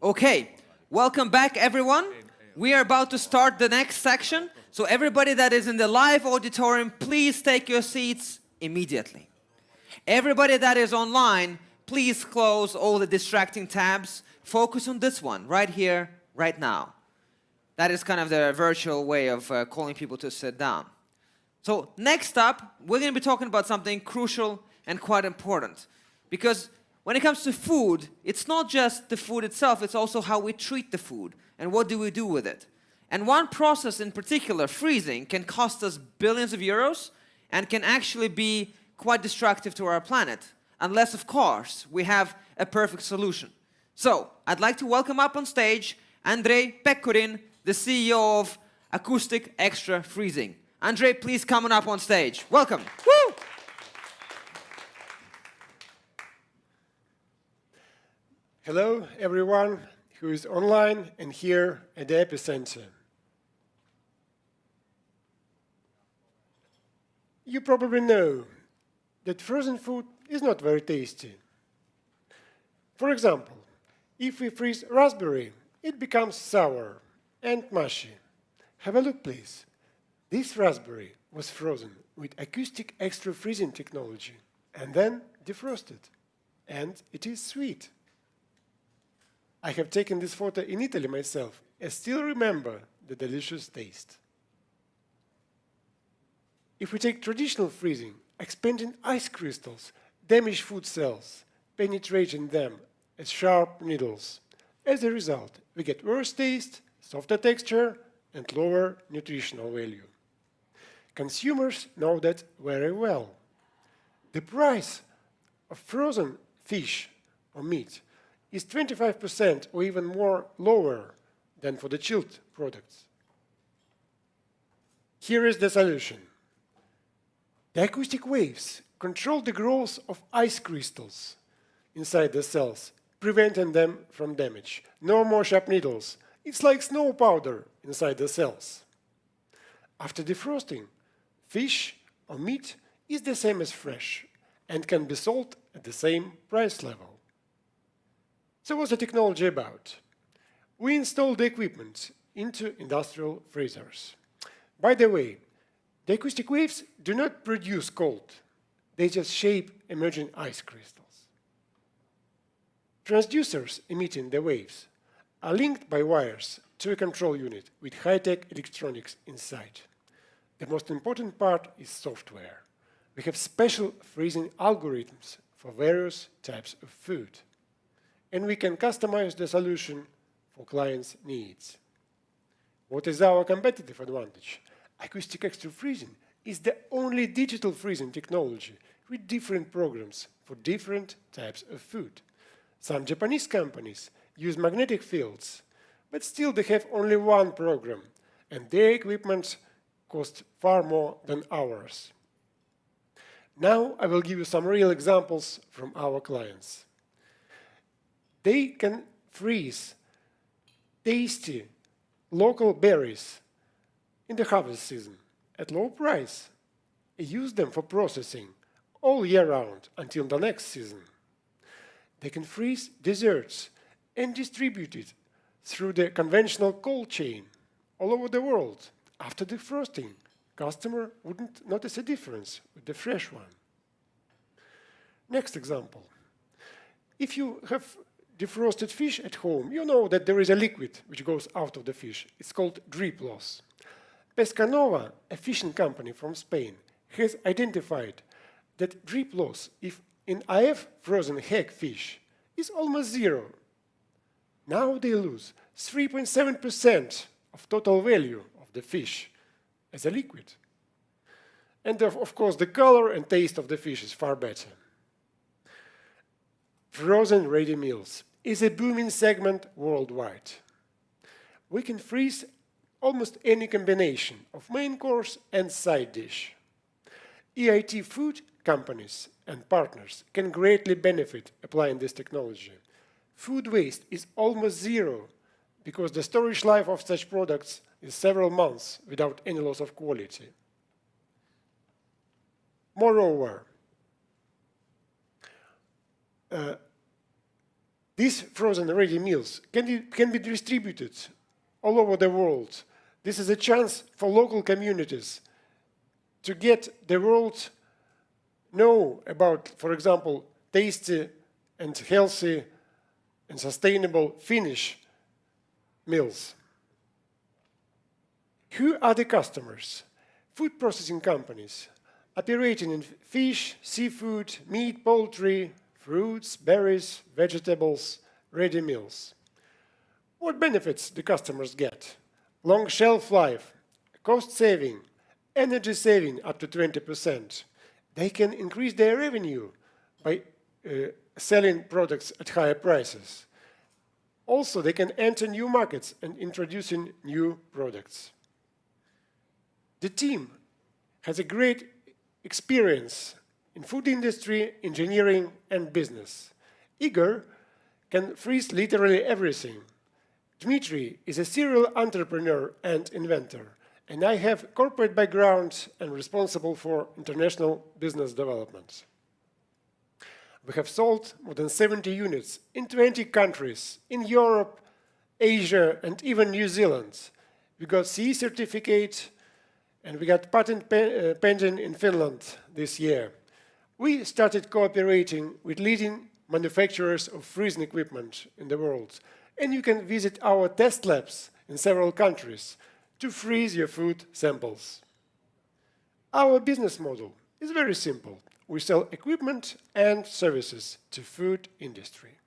Okay, welcome back everyone. We are about to start the next section, so everybody that is in the live auditorium, please take your seats immediately. Everybody that is online, please close all the distracting tabs. Focus on this one, right here, right now. That is kind of the virtual way of calling people to sit down. So next up, we're going to be talking about something crucial and quite important. Because when it comes to food, it's not just the food itself, it's also how we treat the food and what do we do with it. And one process in particular, freezing, can cost us billions of euros and can actually be quite destructive to our planet, unless, of course, we have a perfect solution. So, I'd like to welcome up on stage Andrey Pechurin, the CEO of Acoustic Extra Freezing. Andrey, please come on up on stage. Welcome. Woo! Hello, everyone who is online and here at the epicenter. You probably know that frozen food is not very tasty. For example, if we freeze raspberry, it becomes sour and mushy. Have a look, please. This raspberry was frozen with acoustic extra freezing technology and then defrosted, and it is sweet. I have taken this photo in Italy myself and still remember the delicious taste. If we take traditional freezing, expanding ice crystals damage food cells, penetrating them as sharp needles. As a result, we get worse taste, softer texture, and lower nutritional value. Consumers know that very well. The price of frozen fish or meat is 25% or even more lower than for the chilled products. Here is the solution. The acoustic waves control the growth of ice crystals inside the cells, preventing them from damage. No more sharp needles. It's like snow powder inside the cells. After defrosting, fish or meat is the same as fresh and can be sold at the same price level. So what's the technology about? We installed the equipment into industrial freezers. By the way, the acoustic waves do not produce cold. They just shape emerging ice crystals. Transducers emitting the waves are linked by wires to a control unit with high-tech electronics inside. The most important part is software. We have special freezing algorithms for various types of food. And we can customize the solution for clients' needs. What is our competitive advantage? Acoustic Extra Freezing is the only digital freezing technology with different programs for different types of food. Some Japanese companies use magnetic fields, but still they have only one program, and their equipment costs far more than ours. Now I will give you some real examples from our clients. They can freeze tasty local berries in the harvest season at low price and use them for processing all year round until the next season. They can freeze desserts and distribute it through the conventional cold chain all over the world. After defrosting, customer wouldn't notice a difference with the fresh one. Next example. If you have defrosted fish at home, you know that there is a liquid which goes out of the fish. It's called drip loss. Pescanova, a fishing company from Spain, has identified that drip loss in IF frozen hagfish is almost zero. Now they lose 3.7% of total value of the fish as a liquid. And of course, the color and taste of the fish is far better. Frozen ready meals is a booming segment worldwide. We can freeze almost any combination of main course and side dish. EIT food companies and partners can greatly benefit applying this technology. Food waste is almost zero because the storage life of such products is several months without any loss of quality. Moreover, These frozen ready meals can be distributed all over the world. This is a chance for local communities to get the world know about, for example, tasty and healthy and sustainable Finnish meals. Who are the customers? Food processing companies operating in fish, seafood, meat, poultry, fruits, berries, vegetables, ready meals. What benefits do customers get? Long shelf life, cost saving, energy saving up to 20%. They can increase their revenue by selling products at higher prices. Also, they can enter new markets and introducing new products. The team has a great experience in food industry, engineering, and business. Igor can freeze literally everything. Dmitry is a serial entrepreneur and inventor, and I have corporate background and responsible for international business development. We have sold more than 70 units in 20 countries, in Europe, Asia, and even New Zealand. We got CE certificate, and we got patent pending in Finland this year. We started cooperating with leading manufacturers of freezing equipment in the world, and you can visit our test labs in several countries to freeze your food samples. Our business model is very simple. We sell equipment and services to food industry.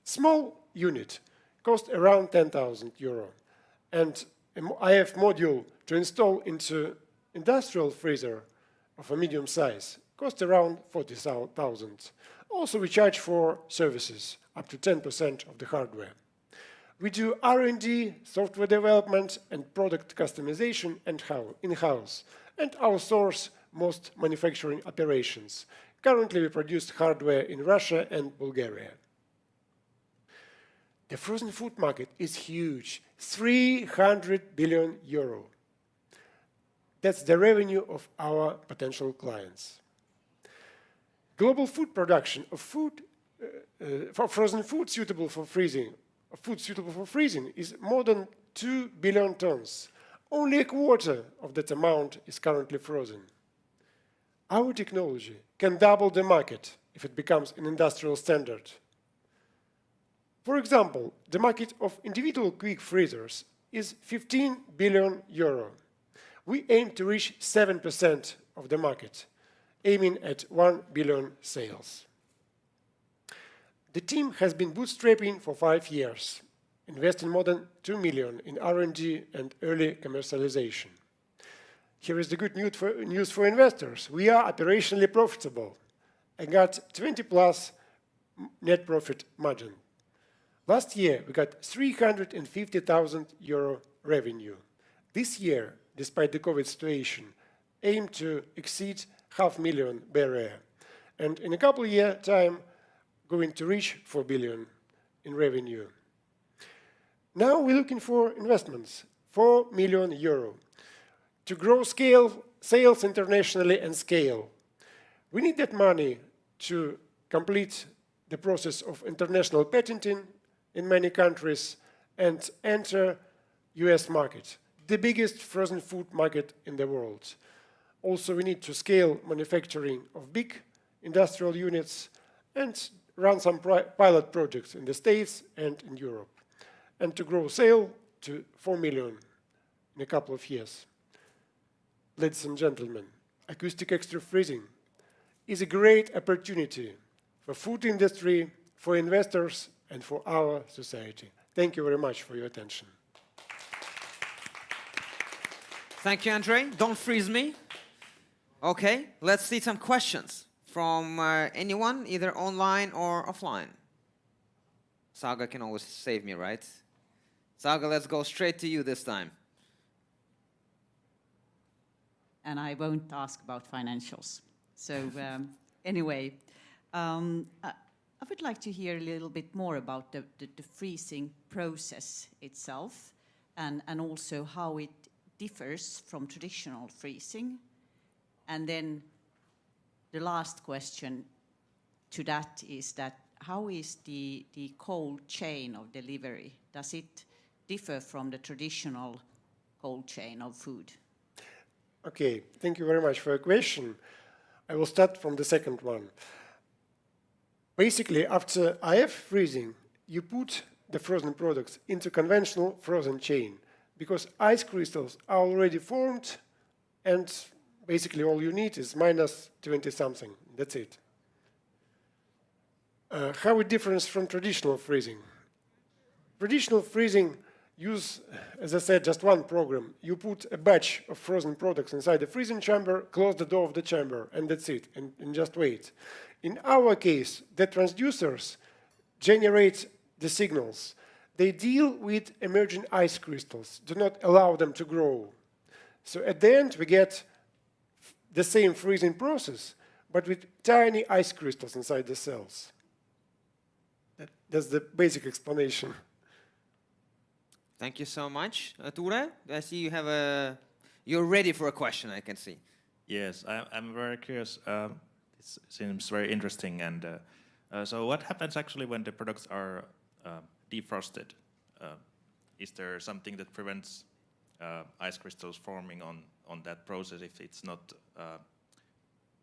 Small unit costs around 10,000 euro, and IF module to install into industrial freezer of a medium size costs around 40,000. Also, we charge for services up to 10% of the hardware. We do R&D, software development, and product customization in-house, and outsource most manufacturing operations. Currently, we produce hardware in Russia and Bulgaria. The frozen food market is huge, 300 billion euro. That's the revenue of our potential clients. Global food production of for frozen food suitable for freezing is more than 2 billion tons. Only a quarter of that amount is currently frozen. Our technology can double the market if it becomes an industrial standard. For example, the market of individual quick freezers is 15 billion euro. We aim to reach 7% of the market, aiming at 1 billion sales. The team has been bootstrapping for 5 years, investing more than 2 million in R&D and early commercialization. Here is the good news for investors. We are operationally profitable and got 20+ net profit margin. Last year, we got 350,000 euro revenue. This year, despite the COVID situation, aim to exceed 500,000 barrier. And in a couple of years' time, going to reach 4 billion in revenue. Now we're looking for investments, 4 million euro, to grow sales internationally and scale. We need that money to complete the process of international patenting in many countries and enter US market, the biggest frozen food market in the world. Also, we need to scale manufacturing of big industrial units and run some pilot projects in the States and in Europe, and to grow sale to 4 million in a couple of years. Ladies and gentlemen, acoustic extra freezing is a great opportunity for food industry, for investors, and for our society. Thank you very much for your attention. Thank you, Andrey. Don't freeze me. Okay, let's see some questions from anyone, either online or offline. Saga can always save me, right? Saga, let's go straight to you this time. And I won't ask about financials. So anyway, I would like to hear a little bit more about the freezing process itself and also how it differs from traditional freezing. And then the last question to that is that how is the cold chain of delivery? Does it differ from the traditional cold chain of food? Okay, thank you very much for your question. I will start from the second one. Basically, after IF freezing, you put the frozen products into conventional frozen chain because ice crystals are already formed, and basically all you need is minus 20 something. That's it. How it differs from traditional freezing? Traditional freezing use, as I said, just one program. You put a batch of frozen products inside the freezing chamber, close the door of the chamber, and that's it, and just wait. In our case, the transducers generate the signals. They deal with emerging ice crystals, do not allow them to grow. So at the end, we get the same freezing process, but with tiny ice crystals inside the cells. That's the basic explanation. Thank you so much. Ture, I see you have a... You're ready for a question, I can see. Yes, I'm very curious. It seems very interesting. And so what happens actually when the products are defrosted? Is there something that prevents ice crystals forming on that process if it's not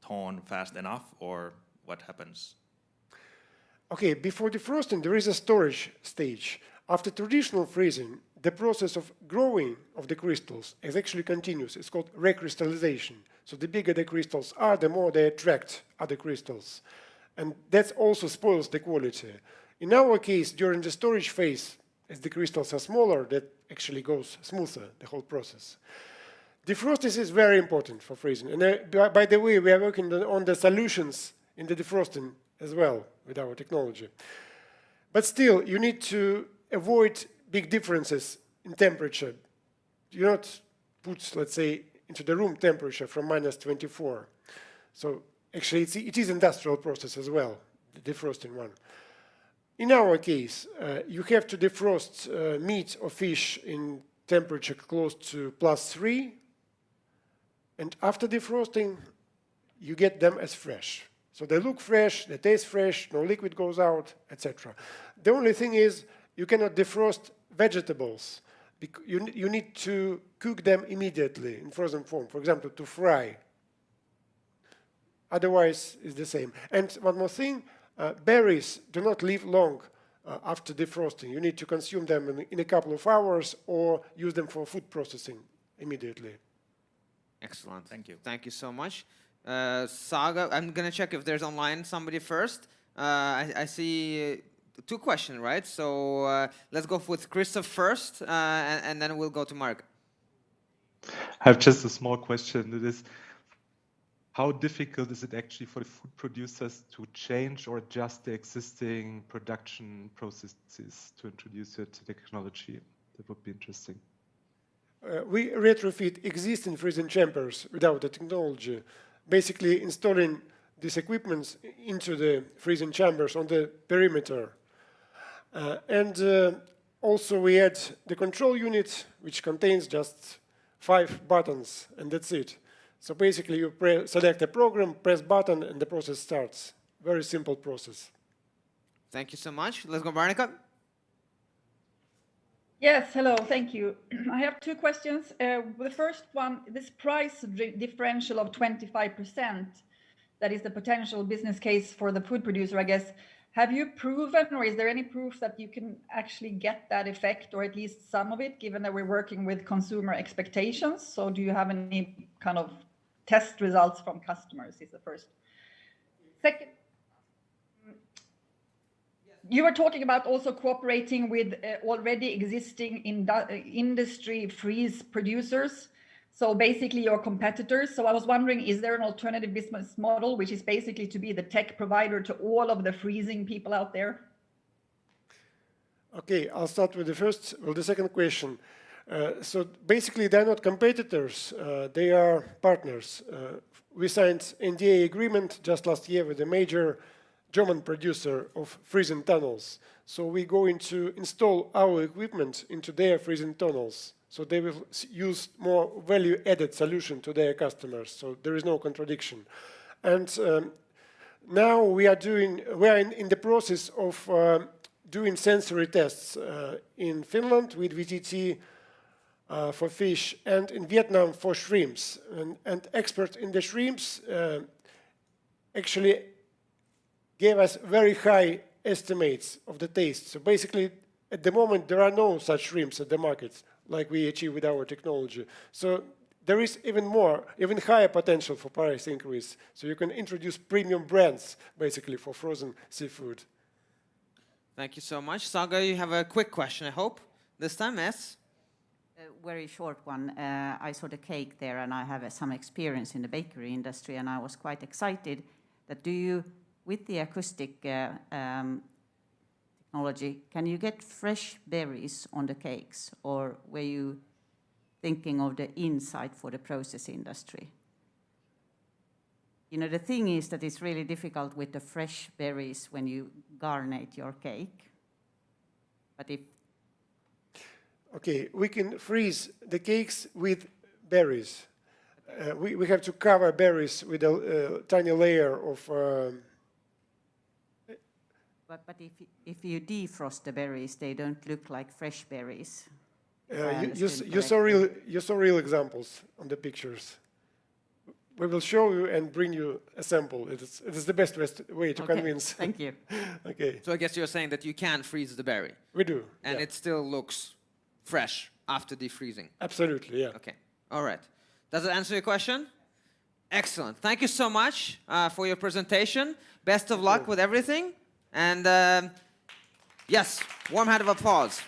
thawed fast enough, or what happens? Okay, before defrosting, there is a storage stage. After traditional freezing, the process of growing of the crystals is actually continuous. It's called recrystallization. So the bigger the crystals are, the more they attract other crystals. And that also spoils the quality. In our case, during the storage phase, as the crystals are smaller, that actually goes smoother, the whole process. Defrosting is very important for freezing. And by the way, we are working on the solutions in the defrosting as well with our technology. But still, you need to avoid big differences in temperature. Do not put, let's say, into the room temperature from minus 24. So actually, it is industrial process as well, the defrosting one. In our case, you have to defrost meat or fish in temperature close to +3. And after defrosting, you get them as fresh. So they look fresh, they taste fresh, no liquid goes out, etc. The only thing is you cannot defrost vegetables. You need to cook them immediately in frozen form, for example, to fry. Otherwise, it's the same. And one more thing, berries do not live long after defrosting. You need to consume them in a couple of hours or use them for food processing immediately. Excellent. Thank you. Thank you so much. Saga, I'm going to check if there's online somebody first. I see two questions, right? So let's go with Christoph first, and then we'll go to Mark. I have just a small question. It is, how difficult is it actually for the food producers to change or adjust the existing production processes to introduce the technology? That would be interesting. We retrofit existing freezing chambers without the technology, basically installing these equipments into the freezing chambers on the perimeter. Also we add the control unit, which contains just 5 buttons, and that's it. So basically you select a program, press button, and the process starts. Very simple process. Thank you so much. Let's go, Barnica. Yes, hello, thank you. I have 2 questions. The first one, this price differential of 25%, that is the potential business case for the food producer, I guess. Have you proven, or is there any proof that you can actually get that effect, or at least some of it, given that we're working with consumer expectations? So do you have any kind of test results from customers, is the first. Second, you were talking about also cooperating with already existing industry freeze producers. So basically your competitors. So I was wondering, is there an alternative business model, which is basically to be the tech provider to all of the freezing people out there? Okay, I'll start with the second question. So basically they're not competitors, they are partners. We signed NDA agreement just last year with a major German producer of freezing tunnels. So we're going to install our equipment into their freezing tunnels. So they will use more value-added solution to their customers. So there is no contradiction. And now we are in the process of doing sensory tests in Finland with VTT for fish and in Vietnam for shrimps. And experts in the shrimps actually gave us very high estimates of the taste. So basically, at the moment, there are no such shrimps at the markets like we achieve with our technology. So there is even higher potential for price increase. So you can introduce premium brands, basically, for frozen seafood. Thank you so much. Saga, you have a quick question, I hope. This time, yes? A very short one. I saw the cake there, and I have some experience in the bakery industry, and I was quite excited that with the acoustic technology, can you get fresh berries on the cakes, or were you thinking of the inside for the process industry? You know, the thing is that it's really difficult with the fresh berries when you garnate your cake. But if... Okay, we can freeze the cakes with berries. We have to cover berries with a tiny layer of... But if you defrost the berries, they don't look like fresh berries. You saw real examples on the pictures. We will show you and bring you a sample. It is the best way to convince. Thank you. Okay. So I guess you're saying that you can freeze the berry. We do. And yeah. it still looks fresh after defreezing. Absolutely, yeah. Okay, all right. Does it answer your question? Excellent. Thank you so much for your presentation. Best of luck with everything. And yes, warm hand of applause.